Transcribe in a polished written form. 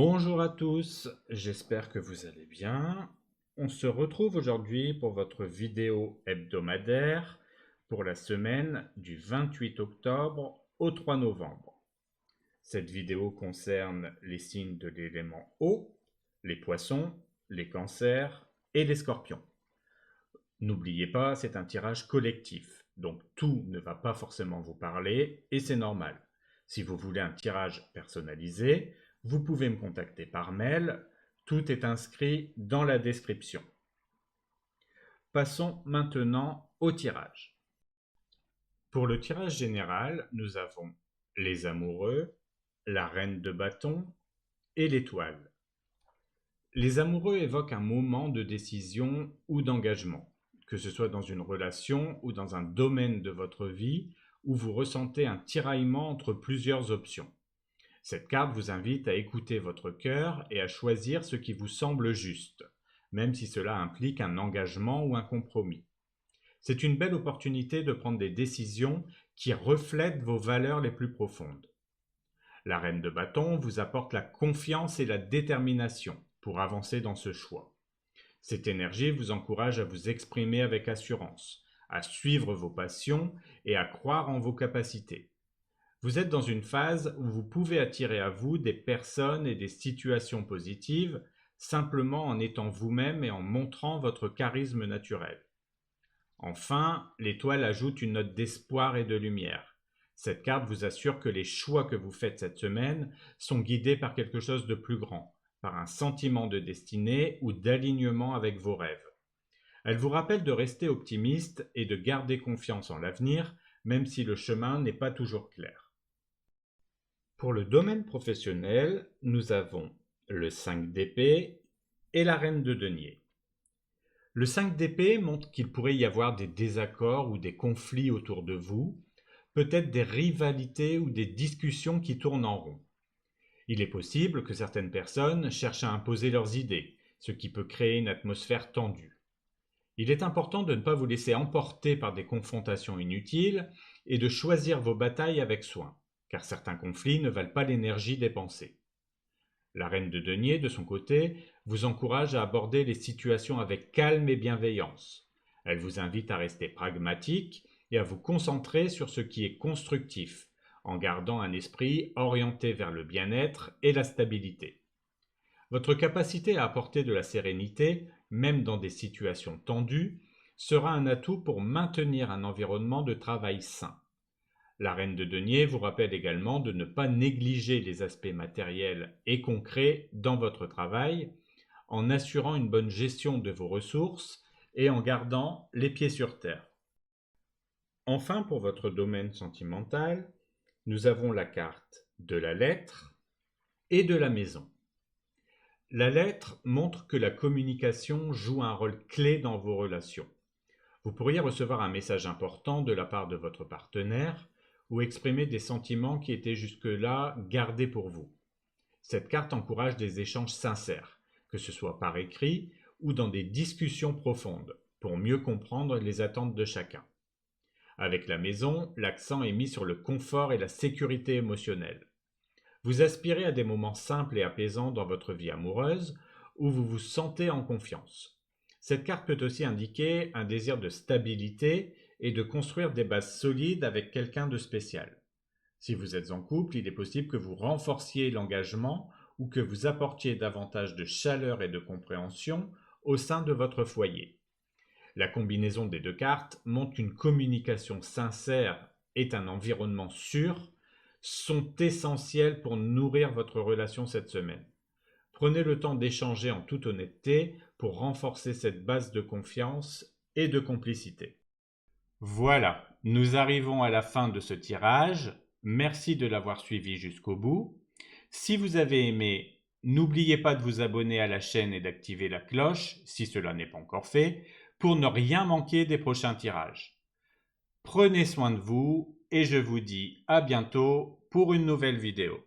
Bonjour à tous, j'espère que vous allez bien. On se retrouve aujourd'hui pour votre vidéo hebdomadaire pour la semaine du 28 octobre au 3 novembre. Cette vidéo concerne les signes de l'élément eau, les poissons, les cancers et les scorpions. N'oubliez pas, c'est un tirage collectif, donc tout ne va pas forcément vous parler et c'est normal. Si vous voulez un tirage personnalisé, vous pouvez me contacter par mail, tout est inscrit dans la description. Passons maintenant au tirage. Pour le tirage général, nous avons les amoureux, la reine de bâton et l'étoile. Les amoureux évoquent un moment de décision ou d'engagement, que ce soit dans une relation ou dans un domaine de votre vie où vous ressentez un tiraillement entre plusieurs options. Cette carte vous invite à écouter votre cœur et à choisir ce qui vous semble juste, même si cela implique un engagement ou un compromis. C'est une belle opportunité de prendre des décisions qui reflètent vos valeurs les plus profondes. La reine de bâton vous apporte la confiance et la détermination pour avancer dans ce choix. Cette énergie vous encourage à vous exprimer avec assurance, à suivre vos passions et à croire en vos capacités. Vous êtes dans une phase où vous pouvez attirer à vous des personnes et des situations positives simplement en étant vous-même et en montrant votre charisme naturel. Enfin, l'étoile ajoute une note d'espoir et de lumière. Cette carte vous assure que les choix que vous faites cette semaine sont guidés par quelque chose de plus grand, par un sentiment de destinée ou d'alignement avec vos rêves. Elle vous rappelle de rester optimiste et de garder confiance en l'avenir, même si le chemin n'est pas toujours clair. Pour le domaine professionnel, nous avons le 5 d'épée et la reine de denier. Le 5 d'épée montre qu'il pourrait y avoir des désaccords ou des conflits autour de vous, peut-être des rivalités ou des discussions qui tournent en rond. Il est possible que certaines personnes cherchent à imposer leurs idées, ce qui peut créer une atmosphère tendue. Il est important de ne pas vous laisser emporter par des confrontations inutiles et de choisir vos batailles avec soin, car certains conflits ne valent pas l'énergie dépensée. La reine de denier, de son côté, vous encourage à aborder les situations avec calme et bienveillance. Elle vous invite à rester pragmatique et à vous concentrer sur ce qui est constructif, en gardant un esprit orienté vers le bien-être et la stabilité. Votre capacité à apporter de la sérénité, même dans des situations tendues, sera un atout pour maintenir un environnement de travail sain. La reine de denier vous rappelle également de ne pas négliger les aspects matériels et concrets dans votre travail, en assurant une bonne gestion de vos ressources et en gardant les pieds sur terre. Enfin, pour votre domaine sentimental, nous avons la carte de la lettre et de la maison. La lettre montre que la communication joue un rôle clé dans vos relations. Vous pourriez recevoir un message important de la part de votre partenaire ou exprimer des sentiments qui étaient jusque-là gardés pour vous. Cette carte encourage des échanges sincères, que ce soit par écrit ou dans des discussions profondes, pour mieux comprendre les attentes de chacun. Avec la maison, l'accent est mis sur le confort et la sécurité émotionnelle. Vous aspirez à des moments simples et apaisants dans votre vie amoureuse où vous vous sentez en confiance. Cette carte peut aussi indiquer un désir de stabilité et de construire des bases solides avec quelqu'un de spécial. Si vous êtes en couple, il est possible que vous renforciez l'engagement ou que vous apportiez davantage de chaleur et de compréhension au sein de votre foyer. La combinaison des deux cartes montre qu'une communication sincère et un environnement sûr sont essentiels pour nourrir votre relation cette semaine. Prenez le temps d'échanger en toute honnêteté pour renforcer cette base de confiance et de complicité. Voilà, nous arrivons à la fin de ce tirage. Merci de l'avoir suivi jusqu'au bout. Si vous avez aimé, n'oubliez pas de vous abonner à la chaîne et d'activer la cloche, si cela n'est pas encore fait, pour ne rien manquer des prochains tirages. Prenez soin de vous et je vous dis à bientôt pour une nouvelle vidéo.